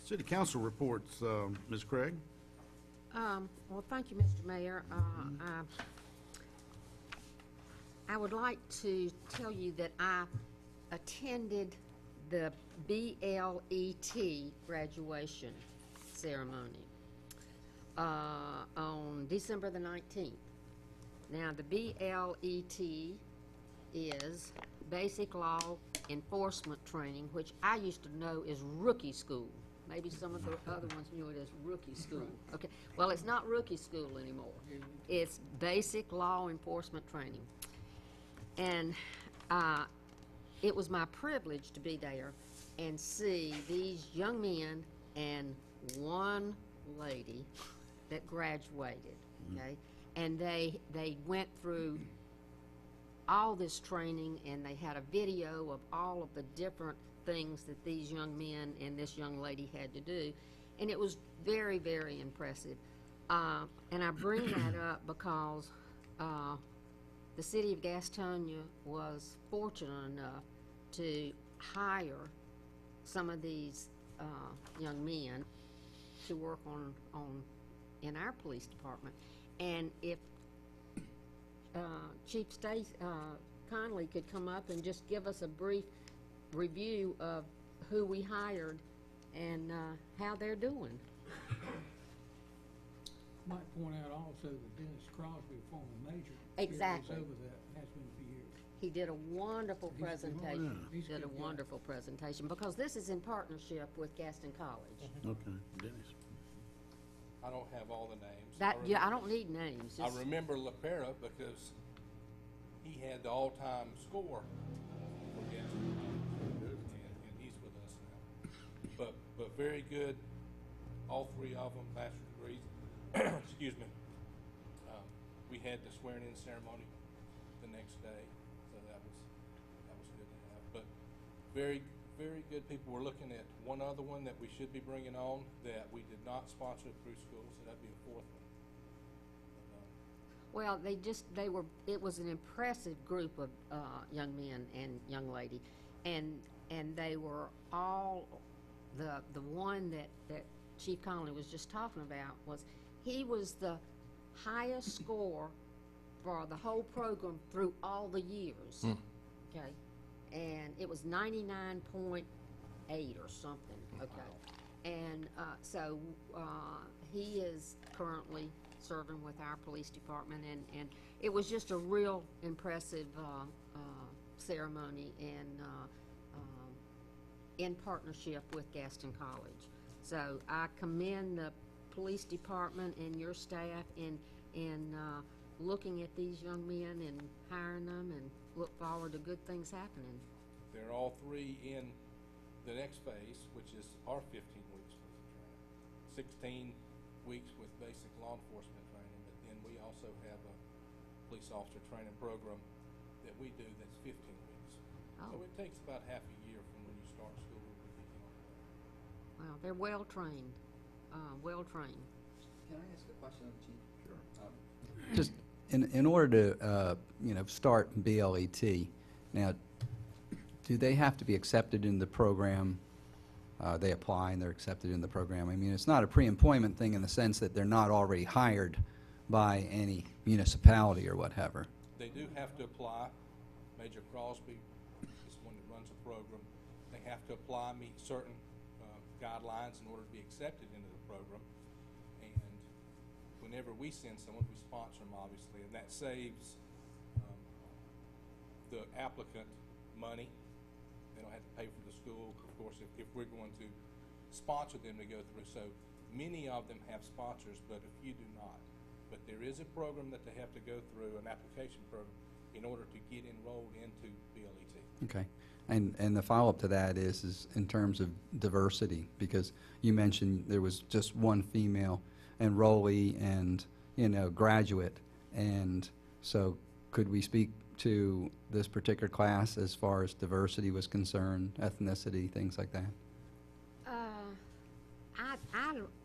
City Council reports, Ms. Craig. Well, thank you, Mr. Mayor. I would like to tell you that I attended the BLET graduation ceremony on December the 19th. Now, the BLET is Basic Law Enforcement Training, which I used to know as rookie school. Maybe some of the other ones knew it as rookie school. Okay, well, it's not rookie school anymore. It's Basic Law Enforcement Training. And it was my privilege to be there and see these young men and one lady that graduated, okay? And they went through all this training, and they had a video of all of the different things that these young men and this young lady had to do, and it was very, very impressive. And I bring that up because the city of Gastonia was fortunate enough to hire some of these young men to work in our police department. And if Chief Conley could come up and just give us a brief review of who we hired and how they're doing. Might point out also that Dennis Crosby, former major, Exactly. is over that, has been for years. He did a wonderful He's- presentation. he's a Did a good guy. wonderful presentation because this is in partnership with Gaston College. Okay, Dennis. I don't have all the names. I don't need names. I Just, remember LaPera because he had the all-time score for Gaston, and he's with us now. But very good, all three of them, master's degrees. Excuse me. We had the swearing-in ceremony the next day, so that was good to have. But very, very good people. We're looking at one other one that we should be bringing on that we did not sponsor through school, so that'd be a fourth one. well, it was an impressive group of young men and young lady, and they were all, the one that Chief Conley was just talking about he was the highest score for the whole program through all the years. Okay, and it was 99.8 or something. Okay, and so he is currently serving with our police department, and it was just a real impressive ceremony and in partnership with Gaston College. So I commend the police department and your staff in looking at these young men and hiring them, and look forward to good things happening. They're all three in the next phase, which is our 15 weeks worth of training. 16 weeks with basic law enforcement training, but then we also have a police officer training program that we do that's 15 weeks. Oh. So it takes about half a year from when you start school to begin. Well, they're well trained, well trained. Can I ask a question of the chief? Sure. Just in order to, start BLET, now, do they have to be accepted in the program? They apply and they're accepted in the program. I mean, it's not a pre-employment thing in the sense that they're not already hired by any municipality or whatever. They do have to apply. Major Crosby is one that runs the program. They have to apply, meet certain guidelines in order to be accepted into the program. And whenever we send someone, we sponsor them, obviously, and that saves the applicant money. They don't have to pay for the school, of course, if we're going to sponsor them to go through. So many of them have sponsors, but a few do not. But there is a program that they have to go through, an application program, in order to get enrolled into BLET. Okay. And the follow-up to that is in terms of diversity, because you mentioned there was just one female enrollee and, graduate. And so could we speak to this particular class as far as diversity was concerned, ethnicity, things like that?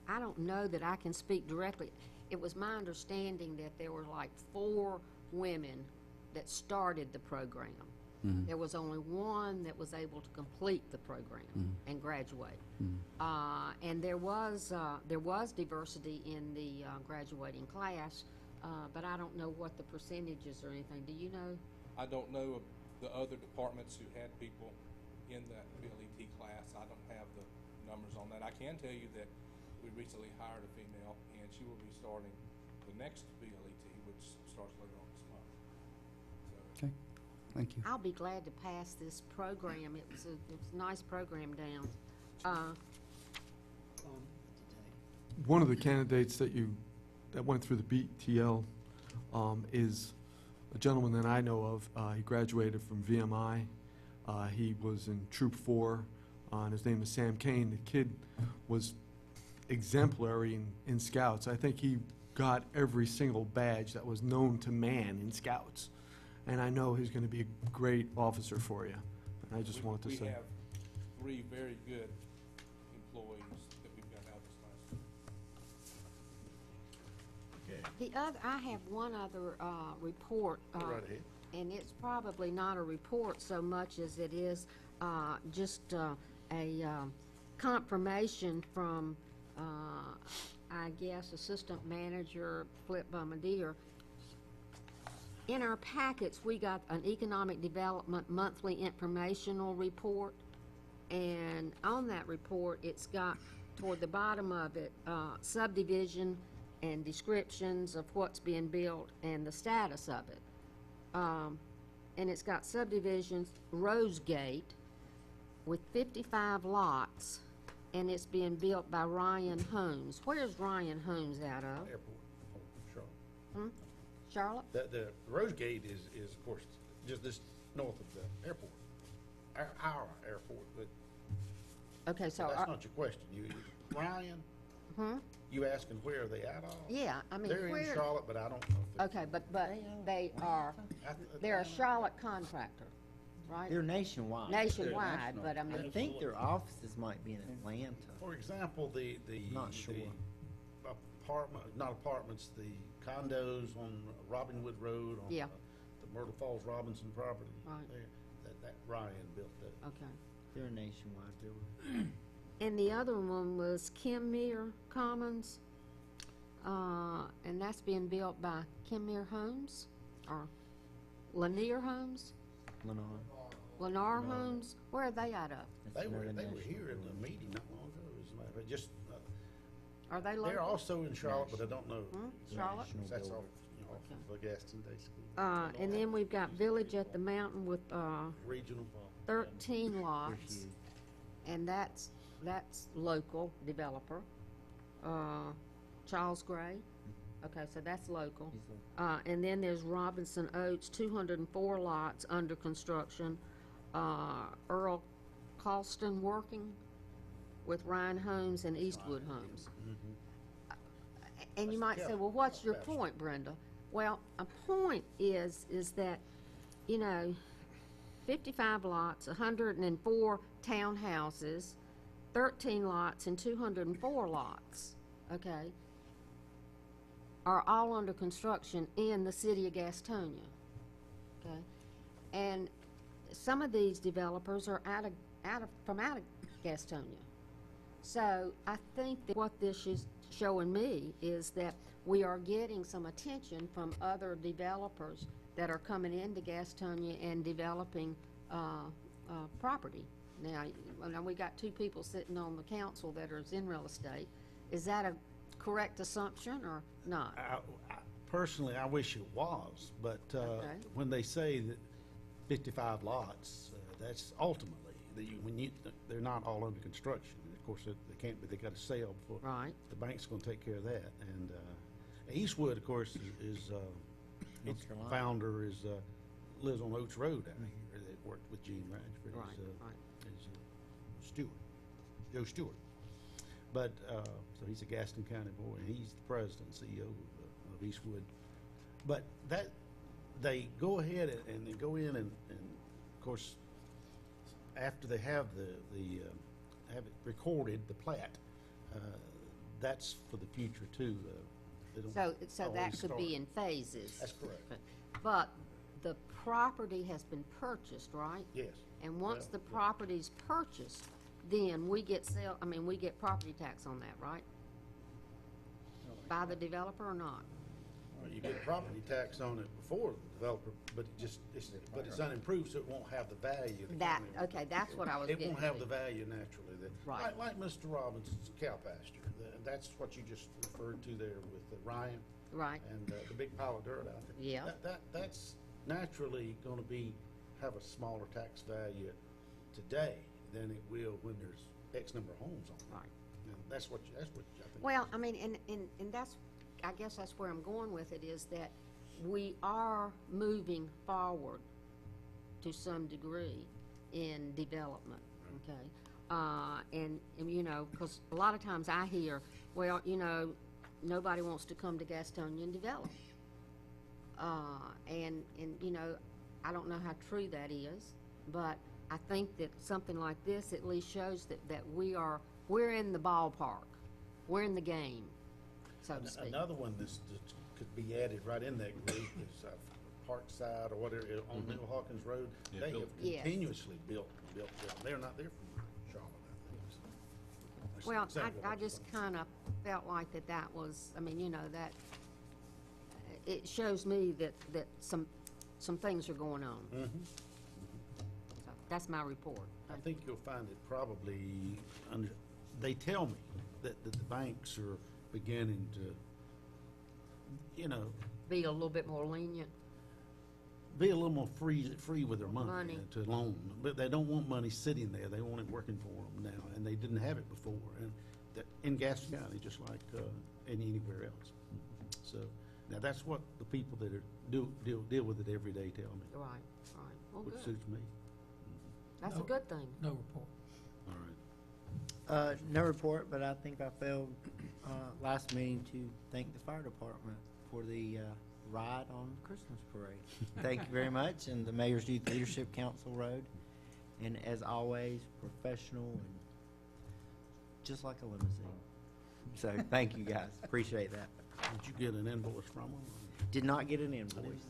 I don't know that I can speak directly. It was my understanding that there were like 4 women that started the program. There was only one that was able to complete the program and graduate. And there was diversity in the graduating class, but I don't know what the percentages or anything. Do you know? I don't know of the other departments who had people in that BLET class. I don't have the numbers on that. I can tell you that we recently hired a female, and she will be starting the next BLET, which starts later on this month. So, Okay, thank you. I'll be glad to pass this program. It was a nice program down. One of the candidates that went through the BTL is a gentleman that I know of. He graduated from VMI. He was in Troop 4, and his name is Sam Kane. The kid was exemplary in Scouts. I think he got every single badge that was known to man in Scouts. And I know he's going to be a great officer for you. And I just wanted to say. We have 3 very good employees that we've got out this last year. I have one other report. Go right ahead. And it's probably not a report so much as it is just a confirmation from, I guess, Assistant Manager Flip Bombardier. In our packets, we got an Economic Development Monthly Informational Report, and on that report, it's got, toward the bottom of it, subdivision and descriptions of what's being built and the status of it. And it's got subdivisions, Rosegate, with 55 lots, and it's being built by Ryan Homes. Where's Ryan Homes out of? Airport, Charlotte. Charlotte? The Rosegate is of course, just north of the airport, our airport, but Okay, so, that's not your question. Ryan, you asking where are they out of? yeah, I mean, They're in where? Charlotte, but I don't know if Okay, but they're a Charlotte contractor, right? They're nationwide. Nationwide, but I I mean, think their offices might be in Atlanta. For example, the Not sure. not apartments, the condos on Robinwood Road on Yeah. the Myrtle Falls Robinson property. Right. There, that Ryan built that. okay. They're nationwide builder. And the other one was Kenmere Commons, and that's being built by Kenmere Homes, or Lanier Homes, Lenore. Lennar Homes. Where are they out of? That's They were another here in national the meeting not long ago, as a matter of fact. Just Are they they're local? also in Charlotte, but I don't know. Charlotte? national That's builder. off of the Gaston Day School. And then we've got Village at the Mountain with Regional. 13 They're lots, huge. and that's local developer. Charles Gray. Okay, so that's local. He's local. And then there's Robinson Oaks, 204 lots under construction. Earl Colston working with Ryan Homes and Eastwood Homes. And you might say, well, what's your point, Brenda? Well, a point is that, 55 lots, 104 townhouses, 13 lots and 204 lots, okay, are all under construction in the city of Gastonia, okay? And some of these developers are from out of Gastonia. So I think that what this is showing me is that we are getting some attention from other developers that are coming into Gastonia and developing property. Now, we got 2 people sitting on the council that are in real estate. Is that a correct assumption or not? Personally, I wish it was, but Okay. when they say that 55 lots, that's ultimately, they're not all under construction. Of course, they can't be, they got to sell before. Right. The bank's going to take care of that. And Eastwood, of course, is North its Carolina. founder lives on Oates Road out here. They worked with Gene Radford. Right, right. Stewart, Joe Stewart. But, so he's a Gaston County boy, and he's the president and CEO of Eastwood. But they go ahead and they go in and of course, after they have have it recorded, the plat, that's for the future too. They don't So that always could start. be in phases. That's correct. But the property has been purchased, right? Yes. And once Well, the property's purchased, then we get we get property tax on that, right? By the developer or not? Well, you get property tax on it before the developer, but but it's unimproved, so it won't have the value. the That, county- okay, that's what I was It getting won't have to. the value naturally that, Right. like Mr. Robinson's cow pasture. That's what you just referred to there with Ryan Right, and the big pile of dirt out there. Yeah. That's naturally gonna have a smaller tax value today than it will when there's X number of homes on it. right. And that's what I think. Well, I mean, and that's, I guess that's where I'm going with it, is that we are moving forward to some degree in development, okay? And you know, because a lot of times I hear, well, you know, nobody wants to come to Gastonia and develop. And you know, I don't know how true that is, but I think that something like this at least shows that we're in the ballpark. We're in the game, so to speak. Another one that could be added right in that group is Parkside or whatever, on New Hawkins Road. Yeah, They built. have Yes. continuously built. They're not there from Charlotte, I think. So that's Well, exactly I what just you're kind of felt like that was, I mean, you know, that, it shows me that some things are going on. saying. So that's my report. I think you'll find it probably, they tell me that the banks are beginning to, you know, Be a little bit more lenient. be a little more free with their money Money. to loan. But they don't want money sitting there. They want it working for them now, and they didn't have it before. And that, in Gaston County, just like anywhere else. So now that's what the people that deal with it every day tell me, Right, right. Well, which good. suits me. That's a No. good thing. No report. All right. No report, but I think I failed, last meeting to thank the fire department for the, ride on Christmas parade. Thank you very much, and the Mayor's Youth Leadership Council rode. And as always, professional and just like a limousine. So, thank you guys, appreciate that. Did you get an invoice from them? Did not get an invoice.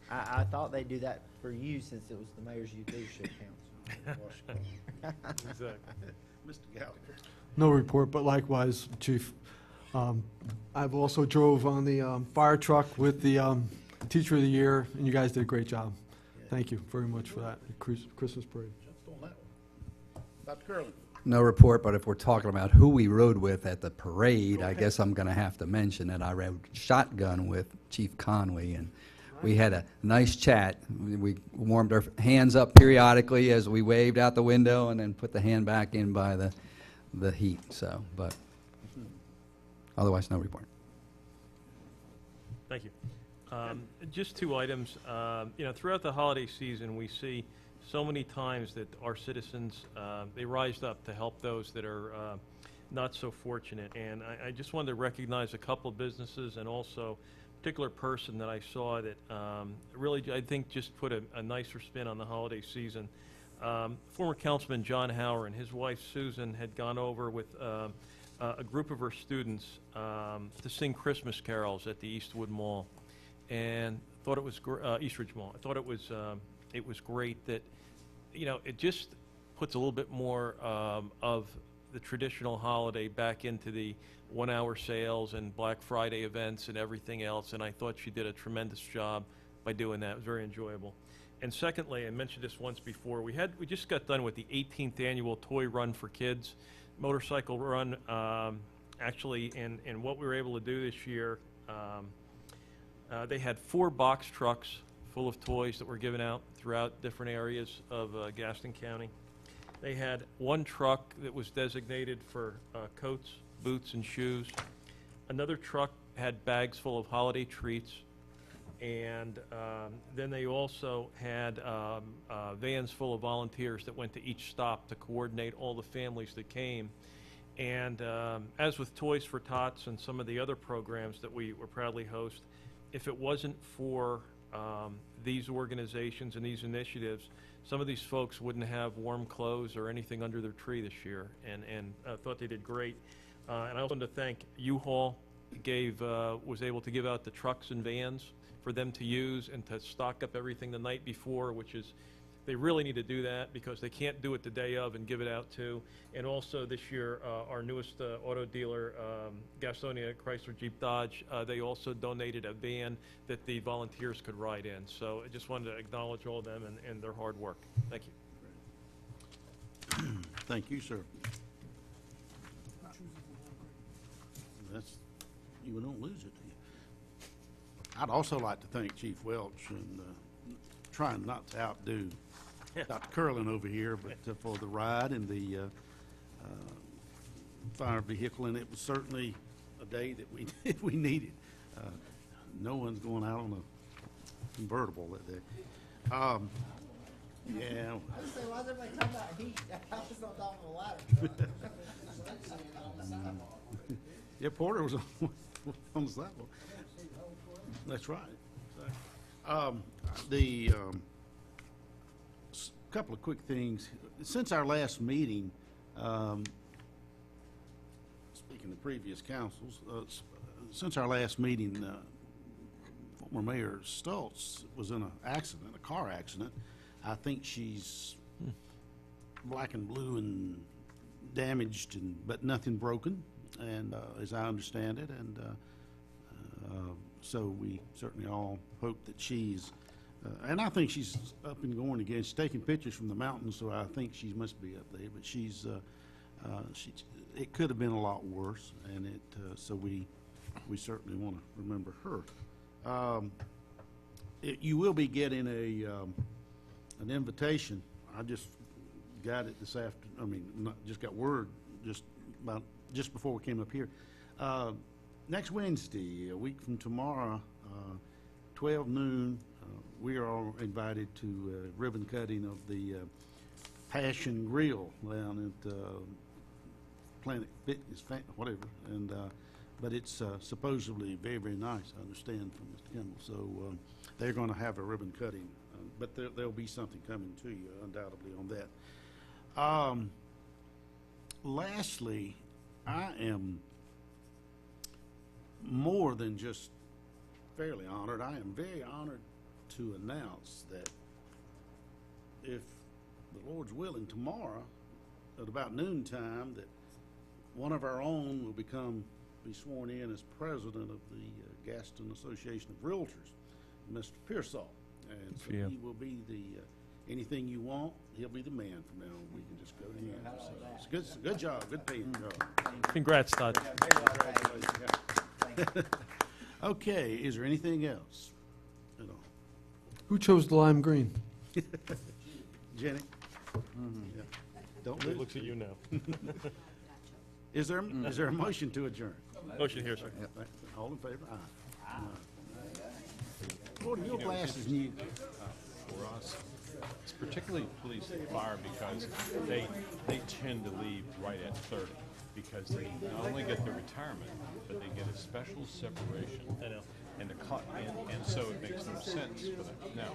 I thought they'd do that for you since it was the Mayor's Youth Leadership Council. Mr. Gallagher. No report, but likewise, Chief. I've also drove on the fire truck with the Teacher of the Year, and you guys did a great job. Thank you very much for that Christmas parade. Jumped on that one. Dr. Curley. No report, but if we're talking about who we rode with at the parade, I guess I'm going to have to mention that I rode shotgun with Chief Conway, and we had a nice chat. We warmed our hands up periodically as we waved out the window and then put the hand back in by the heat, so, but otherwise, no report. Thank you. Just two items. You know, throughout the holiday season, we see so many times that our citizens, they rise up to help those that are not so fortunate. And I just wanted to recognize a couple of businesses and also a particular person that I saw that really, I think, just put a nicer spin on the holiday season. Former Councilman John Hauer and his wife Susan had gone over with a group of her students to sing Christmas carols at the Eastwood Mall, and thought it was Eastridge Mall. I thought it was great that, you know, it just puts a little bit more of the traditional holiday back into the 1 hour sales and Black Friday events and everything else, and I thought she did a tremendous job by doing that. It was very enjoyable. And secondly, I mentioned this once before, we just got done with the 18th annual Toy Run for Kids motorcycle run. Actually, and what we were able to do this year, they had 4 box trucks full of toys that were given out throughout different areas of Gaston County. They had 1 truck that was designated for coats, boots, and shoes. Another truck had bags full of holiday treats. And then they also had vans full of volunteers that went to each stop to coordinate all the families that came. And as with Toys for Tots and some of the other programs that we were proudly host, if it wasn't for these organizations and these initiatives, some of these folks wouldn't have warm clothes or anything under their tree this year. And I thought they did great. And I also want to thank U-Haul was able to give out the trucks and vans for them to use and to stock up everything the night before, which is, they really need to do that because they can't do it the day of and give it out too. And also this year, our newest auto dealer, Gastonia Chrysler Jeep Dodge, they also donated a van that the volunteers could ride in. So I just wanted to acknowledge all of them and their hard work. Thank you. Thank you, sir. That's, you don't lose it, do you? I'd also like to thank Chief Welch and trying not to outdo Dr. Curlin over here, but for the ride and the fire vehicle, and it was certainly a day that we needed. No one's going out on a convertible that day. Yeah. I was saying, why is everybody talking about heat? I was on top of the ladder. Yeah, Porter was on the sidewalk. That's right. Couple of quick things. Since our last meeting, speaking of previous councils, since our last meeting, former Mayor Stultz was in a car accident. I think she's black and blue and damaged, but nothing broken, and as I understand it, and so we certainly all hope that she's, and I think she's up and going again. She's taking pictures from the mountains, so I think she must be up there. But it could have been a lot worse, and so we certainly want to remember her. You will be getting an invitation. I just got it this afternoon. I mean, just got word just before we came up here. Next Wednesday, a week from tomorrow, 12 noon, we are all invited to ribbon cutting of the Passion Grill down at Planet Fitness, whatever. And but it's supposedly very, very nice, I understand from Mr. Kimball. So they're going to have a ribbon cutting, but there'll be something coming to you undoubtedly on that. Lastly, I am more than just fairly honored. I am very honored to announce that if the Lord's willing, tomorrow at about noontime, that one of our own will be sworn in as president of the Gaston Association of Realtors, Mr. Pearsall. And so he will be anything you want, he'll be the man from now on. We can just go to him. So it's good job, good paying job. Congrats, Todd. Okay, is there anything else at all? Who chose the lime green? Jenny? Yeah. Don't He lose. looks at you now. Is there a motion to adjourn? Motion here, sir. All in favor? Aye. Porter, your glasses new. For us, it's particularly police and fire because they tend to leave right at 30 because they not only get their retirement, but they get a special separation. I know. And so it makes no sense for them. Now,